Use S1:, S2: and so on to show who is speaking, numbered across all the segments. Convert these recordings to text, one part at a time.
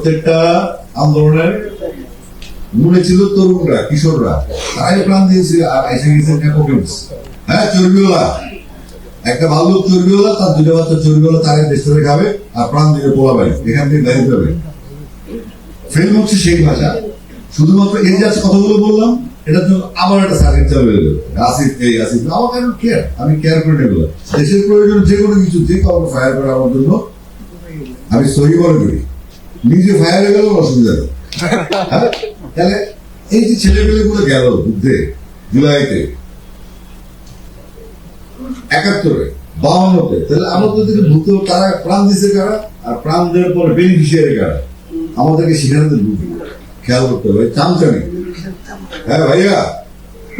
S1: প্রত্যেকটা আন্দোলনের মনে ছিল তরুণরা, কিশোররা, তারাই প্রাণ দিয়েছিল। আর এসে গেছে নেপোকিনস, হ্যাঁ, চর্বিওয়ালা, একটা ভালো চর্বিওয়ালা, তার দুটো বাচ্চা চর্বিওয়ালা, তারাই দেশ থেকে খাবে আর প্রাণ দিবে পোলাবাই, এখান থেকে দাঁড়িয়ে যাবে। ফিল্ম হচ্ছে সেই ভাষা। শুধুমাত্র এই যে কথাগুলো বললাম, এটার জন্য আবার একটা সার্কিট চালু হয়ে যাবে। আসিফ এই আসিফ, আমার কেন কেয়ার, আমি কেয়ার করে নেবো। দেশের প্রয়োজন যে কোনো কিছু, যে কাউকে ফায়ার করে আমার জন্য আমি সহি মনে করি। নিজে ফায়ার হয়ে গেল অসুবিধা নেই। তাহলে এই যে ছেলেপেলে গুলো গেল বুদ্ধে, জুলাইতে, 71-এ, 52-তে, তাহলে আমাদের থেকে ভুলতে তারা প্রাণ দিচ্ছে কারা, আর প্রাণ দেওয়ার পরে বেনিফিশিয়ারি কারা, আমাদেরকে সেখানে খেয়াল করতে হবে। চামচামি, হ্যাঁ ভাইয়া,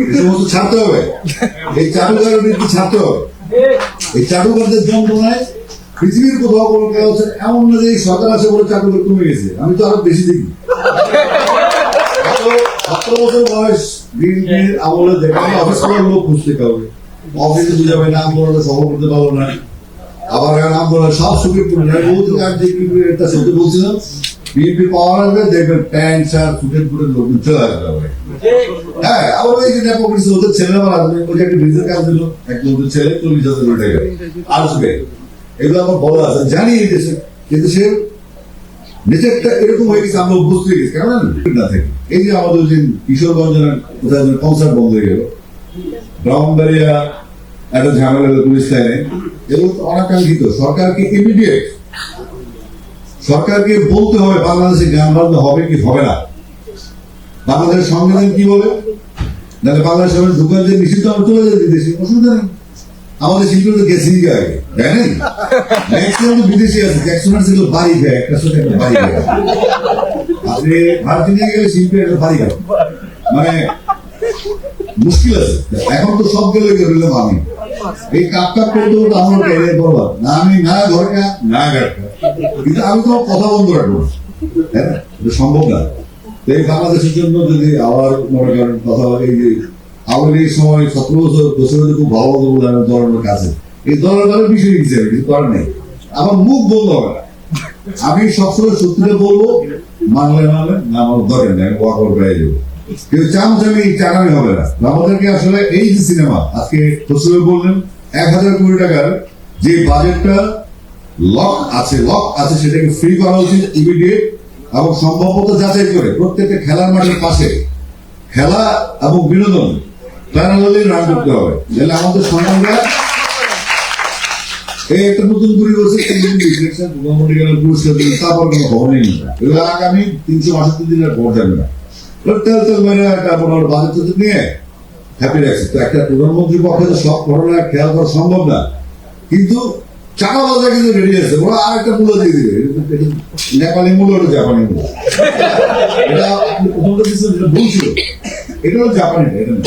S1: এই সমস্ত ছাড়তে হবে। এই চাটুকারের বৃত্তি ছাড়তে হবে। এই চাটুকারদের যন্ত্রণায় পৃথিবীর কোথাও কোনো কেউ হচ্ছে এমন না যে এই সরকার আসে বলে চাকরি কমে গেছে। আমি তো আরো বেশি দেখি। 17 বছর বয়স বিএনপির আমলে যেখানে অফিস করার লোক খুঁজতে হবে, অফিসে বুঝাবে না, আন্দোলনে সফল করতে পারবো না, আবার আন্দোলন সব সুখে পড়ে যায়। একটা সত্যি বলছিলাম, বিএনপি পাওয়ার আসবে, দেখবেন প্যান্ট শার্ট সুখে পড়ে লোক চলে আসবে। হ্যাঁ, আবার ওই যে নেপোকিনস, ওদের ছেলে আবার আসবে। ওই যে একটা ব্রিজের কাজ দিল, একটা ওদের ছেলে 40,000 টাকা আসবে। এগুলো আমার বড় আছে, জানি এই দেশে, কিন্তু সে নেচারটা এরকম হয়ে গেছে, আমরা অভ্যস্ত হয়ে গেছি। কেন না থেকে এই যে আমাদের যে কিশোরগঞ্জের কোথায় কনসার্ট বন্ধ হয়ে গেল, ব্রাহ্মণবাড়িয়া একটা ঝামেলা পুলিশ লাইনে, এগুলো তো অনাকাঙ্ক্ষিত। সরকারকে ইমিডিয়েট, সরকারকে বলতে হবে বাংলাদেশে গান বাজনা হবে কি হবে না। বাংলাদেশের সংবিধান কি বলে, নাহলে বাংলাদেশ ঢুকার যে নিষিদ্ধ আমরা চলে যাই বিদেশে, অসুবিধা নেই। আমাদের শিল্পী তো গেছি আগে, তাই না? ম্যাক্সিমাম তো বিদেশি আছে, জ্যাকসনের ছিল বাড়ি খায়, একটা সাথে একটা বাড়ি খায়। আপনি ভারতীয় গেলে শিল্পী একটা বাড়ি খায়, মানে মুশকিল আছে। এখন তো সব গেলে গেলাম আমি এই কাপ কাপ করতে করতে আমার ক্যারিয়ার বরবাদ। না আমি না ঘর খা না ঘাট খা, কিন্তু আমি তো কথা বন্ধ রাখবো, তাই না? এটা সম্ভব না। তো এই বাংলাদেশের জন্য যদি আবার মনে করেন কথা বলে, এই যে আওয়ামী লীগের সময় 17 বছর খুব ভালো ধরনের কাছে এই ধরনের বিষয় হিসেবে কিছু করার নেই। আমার মুখ বন্ধ হবে না, আমি সবসময় সত্যিটা বলবো, মানলে মানলে না আমার দরকার নেই, আমি ওয়াকআউট পেয়ে যাবো। কিন্তু চামচামি চাকামি হবে না। আমাদেরকে আসলে এই যে সিনেমা আজকে সচিব বললেন 1,000 কোটি টাকার যে বাজেটটা লক আছে সেটাকে ফ্রি করা উচিত ইমিডিয়েট, এবং সম্ভবত যাচাই করে প্রত্যেকটা খেলার মাঠের পাশে খেলা এবং বিনোদন প্যারালালি রান করতে হবে। তাহলে আমাদের সন্তানরা এই একটা নতুন করে বলছে, পুরস্কার দিলে তারপর কোনো খবর নেই। এগুলো আগামী 362 দিনের ভোট যাবে না। বাজেট নিয়ে হ্যাপি রাখছে। তো একটা প্রধানমন্ত্রীর পক্ষে তো সব ঘটনা খেয়াল করা সম্ভব না, কিন্তু চাকা বাজা কিন্তু রেডি আছে। ওরা আর একটা মূল্য দিয়ে দিবে, নেপালি মূল্য, ওটা জাপানি মূল্য। এটা আপনি প্রথমটা দিচ্ছেন, যেটা বলছিল এটা হলো জাপানি, এটা না।